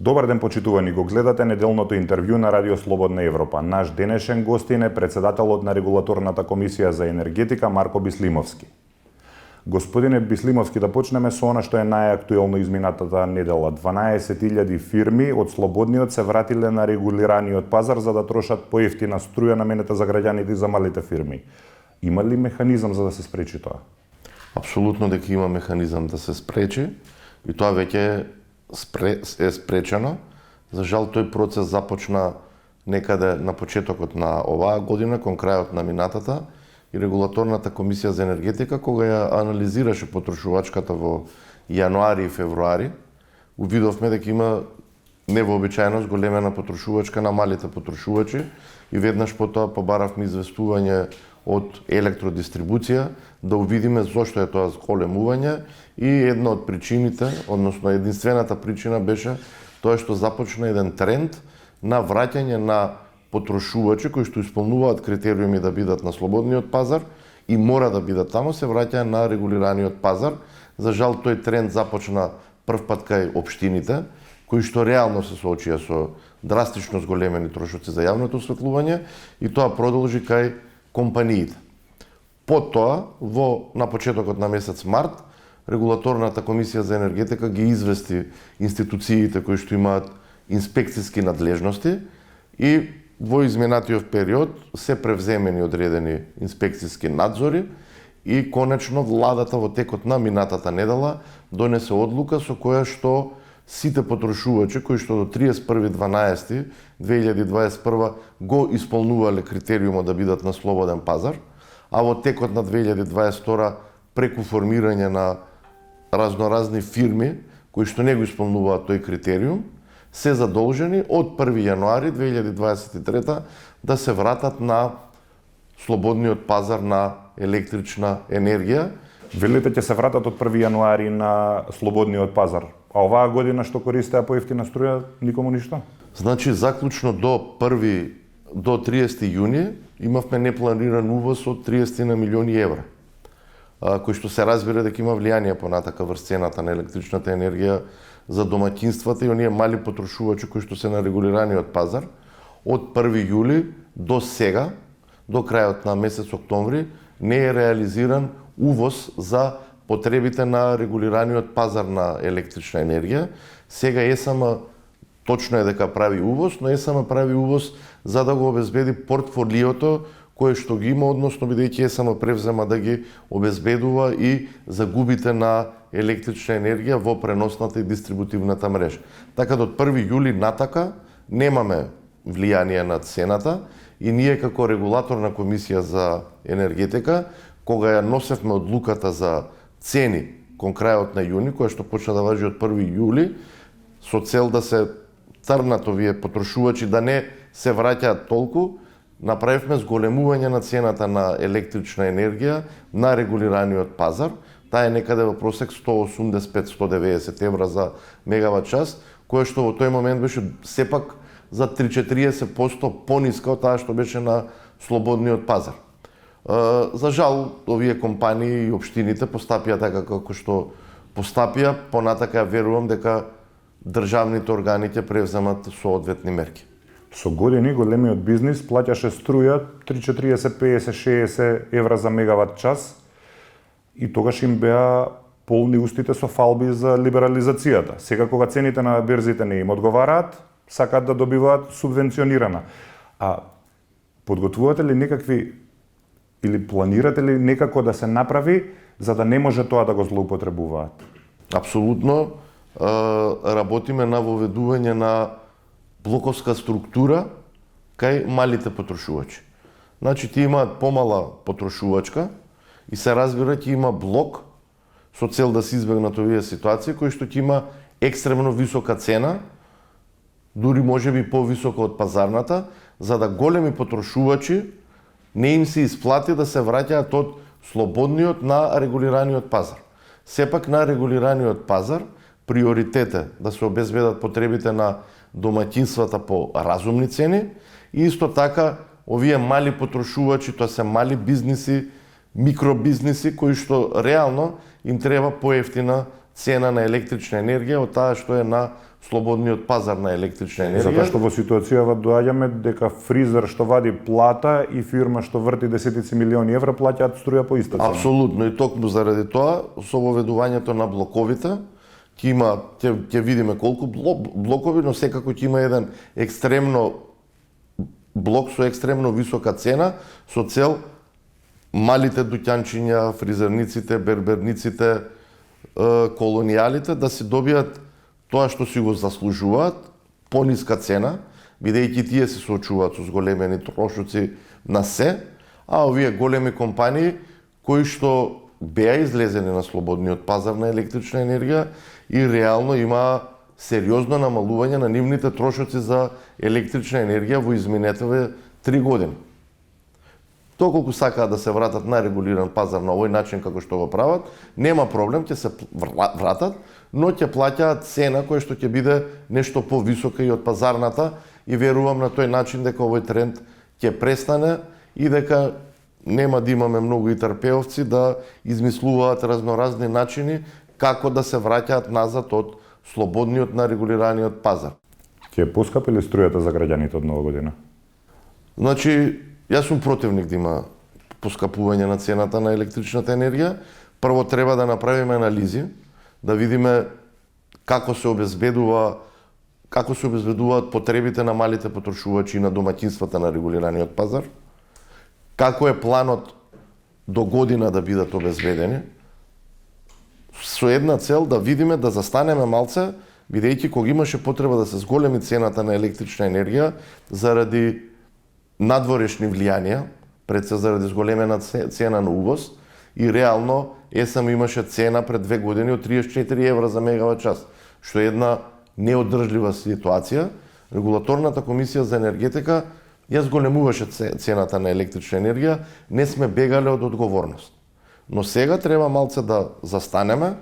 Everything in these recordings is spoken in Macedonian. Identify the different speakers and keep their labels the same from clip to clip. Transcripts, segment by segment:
Speaker 1: Добар ден, почитувани, го гледате неделното интервју на Радио Слободна Европа. Наш денешен гостин е председателот на Регулаторната комисија за енергетика Марко Бислимовски. Господине Бислимовски, да почнеме со она што е најактуелно изминатата недела. 12.000 фирми од слободниот се вратиле на регулираниот пазар за да трошат поевтина струја наменета за граѓаните и за малите фирми. Има ли механизам за да се спречи тоа?
Speaker 2: Апсолутно дека има механизам да се спречи и тоа веќе е спречено. За жал тој процес започна некаде на почетокот на оваа година, кон крајот на минатата, и Регулаторната комисија за енергетика, кога ја анализираше потрошувачката во јануари и февруари, увидовме дека има невообичаено зголемена потрошувачка на малите потрошувачи и веднаш потоа побаравме известување од електродистрибуција да увидиме зошто е тоа зголемување и една од причините, односно единствената причина беше тоа што започна еден тренд на враќање на потрошувачи кои што исполнуваат критериуми да бидат на слободниот пазар и мора да бидат таму, се враќаат на регулираниот пазар. За жал тој тренд започна прв пат кај општините, кои што реално се соочија со драстично зголемени трошоци за јавното осветлување и тоа продолжи кај компаниите. Потоа, на почетокот на месец март, Регулаторната комисија за енергетика ги извести институциите кои што имаат инспекцијски надлежности и во изминатиот период се превземени одредени инспекцијски надзори и конечно владата во текот на минатата недела донесе одлука со која што сите потрошувачи кои што до 31.12.2021 го исполнувале критериумот да бидат на слободен пазар, а во текот на 2022 преку формирање на разноразни фирми кои што не го исполнуваат тој критериум, се задолжени од 1. јануари 2023 да се вратат на слободниот пазар на електрична енергија.
Speaker 1: Велите ќе се вратат од 1. јануари на слободниот пазар, а оваа година што користеа поевтина струја никому ништо?
Speaker 2: Значи, заклучно до 30 јуни имавме непланиран увоз од 30 на милиони евра, кој што се разбира дека има влијание понатака врз цената на електричната енергија за домаќинствата и оние мали потрошувачи кои што се на регулираниот пазар. Од 1 јули до сега, до крајот на месец октомври, не е реализиран увоз за потребите на регулираниот пазар на електрична енергија. Сега ЕСМ точно е дека прави увоз, но ЕСМ прави увоз за да го обезбеди портфолиото кое што ги има, односно бидејќи ЕСМ превзема да ги обезбедува и загубите на електрична енергија во преносната и дистрибутивната мрежа. Така до 1 јули натака немаме влијание на цената и ние како Регулаторна комисија за енергетика, кога ја носевме одлуката за цени кон крајот на јуни, која што почна да важи од 1 јули, со цел да се трнат овие потрошувачи да не се враќаат толку, направивме зголемување на цената на електрична енергија на регулираниот пазар. Таа е некаде во просек 185-190 евра за мегават час, кое што во тој момент беше сепак за 30-40% пониска од таа што беше на слободниот пазар. За жал, овие компании и општините постапија така како што постапија, понатака верувам дека државните органи ќе превземат соодветни мерки.
Speaker 1: Со години големиот бизнис плаќаше струја 30, 40, 50, 60 евра за мегават час и тогаш им беа полни устите со фалби за либерализацијата. Сега кога цените на берзите не им одговараат, сакаат да добиваат субвенционирана. А подготвувате ли некакви или планирате ли некако да се направи за да не може тоа да го злоупотребуваат?
Speaker 2: Апсолутно работиме на воведување на блоковска структура кај малите потрошувачи. Значи, ти имаат помала потрошувачка и се разбира ќе има блок со цел да се избегнат овие ситуации кој што ќе има екстремно висока цена, дури можеби повисока од пазарната, за да големи потрошувачи не им се исплати да се враќаат од слободниот на регулираниот пазар. Сепак на регулираниот пазар приоритет е да се обезбедат потребите на домаќинствата по разумни цени и исто така овие мали потрошувачи, тоа се мали бизниси, микробизниси кои што реално им треба поевтина цена на електрична енергија од таа што е на слободниот пазар на електрична енергија.
Speaker 1: Затоа што во ситуацијава доаѓаме дека фризер што вади плата и фирма што врти десетици милиони евра плаќаат струја по иста цена.
Speaker 2: Апсолутно, и токму заради тоа, со воведувањето на блоковите, ќе видиме колку блокови, но секако ќе има еден блок со екстремно висока цена, со цел малите дуќанчиња, фризерниците, берберниците, колонијалите да си добијат тоа што си го заслужуваат, пониска цена, бидејќи тие се соочуваат со зголемени трошоци на се, а овие големи компании кои што беа излезени на слободниот пазар на електрична енергија и реално има сериозно намалување на нивните трошоци за електрична енергија во изминетите 3 години. Доколку сакаат да се вратат на регулиран пазар на овој начин како што го прават, нема проблем, ќе се вратат, но ќе плаќаат цена која што ќе биде нешто повисока и од пазарната и верувам на тој начин дека овој тренд ќе престане и дека нема да имаме многу и трпеовци да измислуваат разноразни начини како да се враќаат назад од слободниот на регулираниот пазар.
Speaker 1: Ќе поскапи ли струјата за граѓаните од Нова година?
Speaker 2: Значи, јас сум противник да има поскапување на цената на електричната енергија. Прво треба да направиме анализи, да видиме како се обезбедуваат потребите на малите потрошувачи и на домаќинствата на регулираниот пазар, како е планот до година да бидат обезбедени, со една цел да видиме, да застанеме малце, бидејќи кога имаше потреба да се зголеми цената на електрична енергија заради надворешни влијанија, пред се заради зголемена цена на увоз, и реално ЕСМ имаше цена пред 2 години од 34 евра за мегават час, што е една неодржлива ситуација. Регулаторната комисија за енергетика ја зголемуваше цената на електрична енергија, не сме бегале од одговорност. Но сега треба малце да застанеме,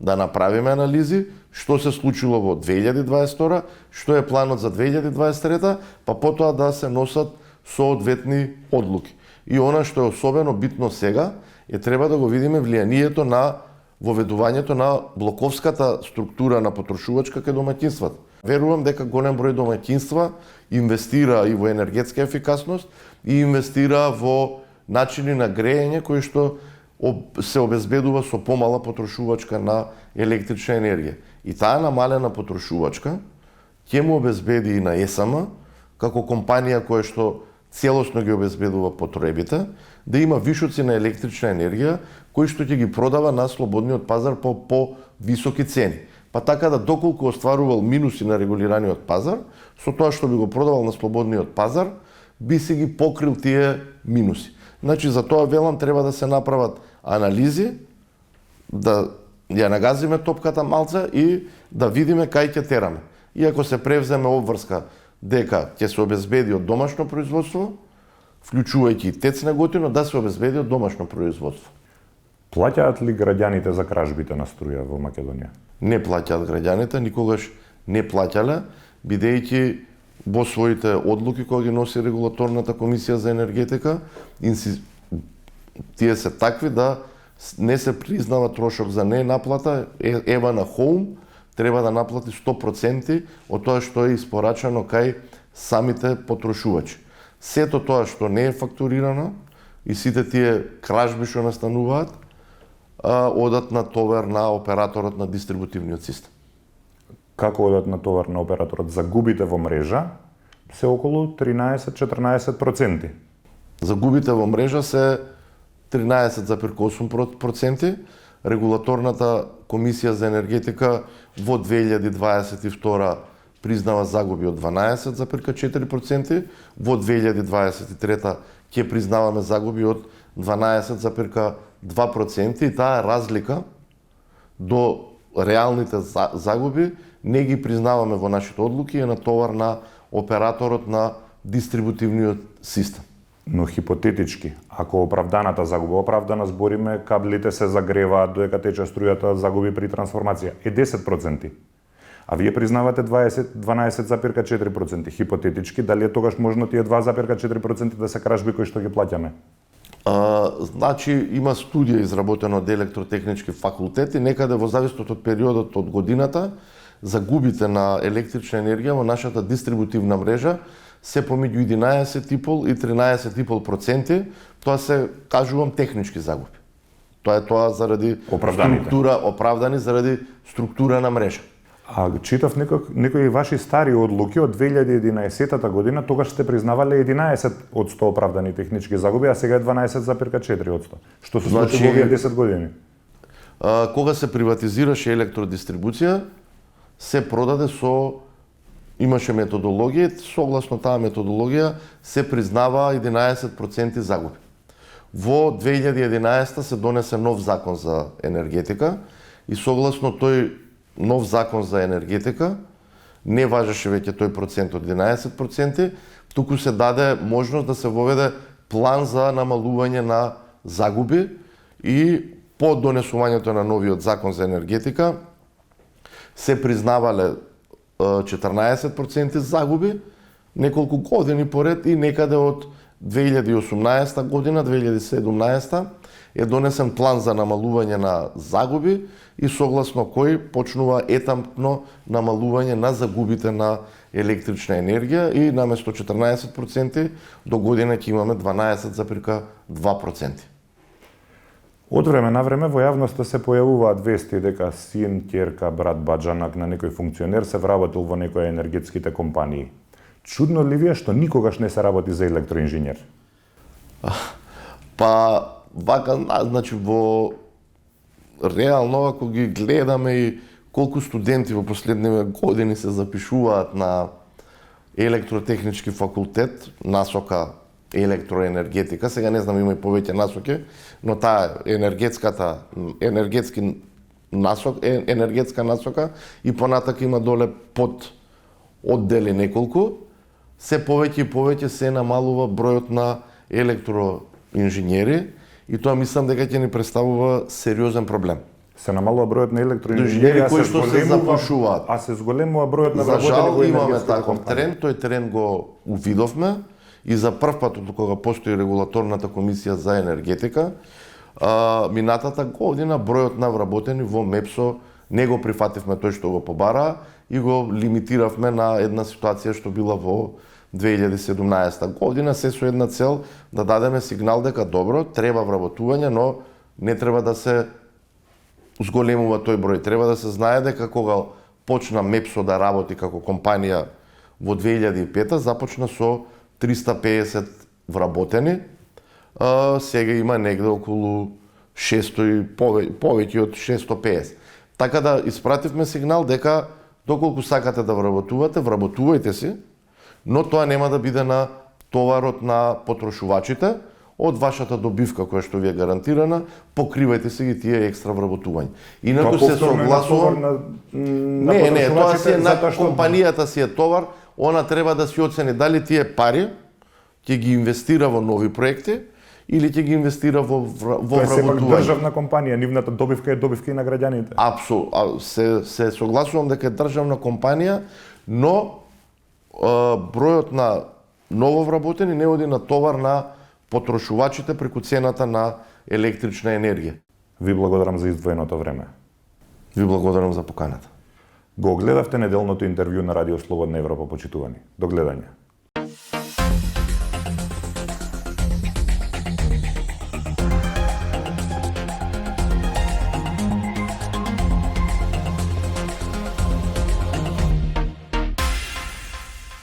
Speaker 2: да направиме анализи, што се случило во 2022, што е планот за 2023, па потоа да се носат соодветни одлуки. И она што е особено битно сега, треба да го видиме влијанието на воведувањето на блоковската структура на потрошувачка кај домаќинствата. Верувам дека голем број домаќинства инвестира и во енергетска ефикасност и инвестира во начини на грејење кои што се обезбедува со помала потрошувачка на електрична енергија. И таа намалена потрошувачка ќе му обезбеди и на ЕСМ, како компанија која што целосно ги обезбедува потребите, да има вишоци на електрична енергија, кои што ќе ги продава на слободниот пазар по високи цени. Па така да доколку остварувал минуси на регулираниот пазар, со тоа што би го продавал на слободниот пазар, би се ги покрил тие минуси. Значи, за тоа велам треба да се направат анализи, да ја нагазиме топката малце и да видиме кај ќе тераме. И ако се превземе обврска дека ќе се обезбеди од домашно производство, вклучувајќи и тецна готино, да се обезбеди од домашно производство.
Speaker 1: Плаќаат ли граѓаните за кражбите на струја во Македонија?
Speaker 2: Не плаќаат граѓаните, никогаш не плаќале, бидејќи во своите одлуки кои ги носи регулаторната комисија за енергетика, тие се такви да не се признава трошок за ненаплата. Ева на Хоум треба да наплати 100% од тоа што е испорачано кај самите потрошувачи. Сето тоа што не е фактурирано и сите тие кражби што настануваат, одат на товар на операторот на дистрибутивниот систем.
Speaker 1: Како одат на товар на операторот? Загубите во мрежа се околу 13-14%.
Speaker 2: Загубите во мрежа се 13,8%. Регулаторната комисија за енергетика во 2022 признава загуби од 12,4%, во 2023 ќе признаваме загуби од 12,2% и таа разлика до реалните загуби не ги признаваме во нашите одлуки, е на товар на операторот на дистрибутивниот систем.
Speaker 1: Но хипотетички, ако оправданата загуба, оправдана збориме, каблите се загреваат додека тече струјата, загуби при трансформација е 10%. А вие признавате 12,4%. Хипотетички, дали е тогаш можно тие 2,4% да се кражби кои што ги плаќаме?
Speaker 2: Значи, има студија изработена од електротехнички факултети, некаде во зависност од периодот од годината, загубите на електрична енергија во нашата дистрибутивна мрежа се помеѓу 11,5 и 13,5%. Тоа се, кажувам, технички загуби. Тоа е заради оправдани заради структура на мрежа.
Speaker 1: А читав некои ваши стари одлуки од 2011 година, тогаш сте признавале 11 од 100 оправдани технички загуби, а сега е 12,4%. Што се случи во овие 10 години?
Speaker 2: Кога се приватизираше електродистрибуција, се продаде имаше методологија, согласно таа методологија се признава 11% загуби. Во 2011 се донесе нов закон за енергетика и согласно тој нов закон за енергетика не важеше веќе тој процент од 11%, туку се даде можност да се воведе план за намалување на загуби и по донесувањето на новиот закон за енергетика се признавале 14% загуби неколку години поред и некаде од 2018 година, 2017 е донесен план за намалување на загуби и согласно кој почнува етапно намалување на загубите на електрична енергија и наместо 14% до година ќе имаме 12,2%.
Speaker 1: Од време на време во јавноста се појавуваат вести дека син, ќерка, брат, баџанак на некој функционер се вработил во некоја енергетските компании. Чудно ли ви е што никогаш не се работи за електроинженер?
Speaker 2: Па, вака, значи, реално, ако ги гледаме и колку студенти во последниве години се запишуваат на електротехнички факултет, насока електроенергетика, сега не знам, има и повеќе насоки, но таа енергетска насока и понатака има доле под оддели неколку, се повеќе и повеќе се намалува бројот на електроинженери и тоа мислам дека ќе ни представува сериозен проблем.
Speaker 1: Се намалува бројот на електроинженери
Speaker 2: кои што се запушуваат.
Speaker 1: А се зголемува бројот на
Speaker 2: вработени во енергетските компании. За жал имаме таков тренд, тој тренд го увидовме и за прв пат од кога постои регулаторната комисија за енергетика, минатата година бројот на вработени во МЕПСО не го прифативме тој што го побара и го лимитиравме на една ситуација што била во 2017 година, се со една цел да дадеме сигнал дека добро, треба вработување, но не треба да се зголемува тој број. Треба да се знае дека кога почна МЕПСО да работи како компанија во 2005 започна со 350 вработени, сега има негде околу 600 и повеќе од 650. Така да испративме сигнал дека доколку сакате да вработувате, вработувајте си, но тоа нема да биде на товарот на потрошувачите, од вашата добивка која што ви е гарантирана, покривајте си ги тие екстра вработувања. Инаку се согласувам. Не, тоа си е на компанијата си е товар, она треба да си оцени дали тие пари ќе ги инвестира во нови проекти или ќе ги инвестира во вработување.
Speaker 1: Тоа е сепак државна компанија, нивната добивка е добивка и на граѓаните.
Speaker 2: Се согласувам дека е државна компанија, но бројот на нововработени не оди на товар на потрошувачите преку цената на електрична енергија.
Speaker 1: Ви благодарам за издвоеното време.
Speaker 2: Ви благодарам за поканата.
Speaker 1: Го гледавте неделното интервју на Радио Слободна Европа, почитувани. До гледање.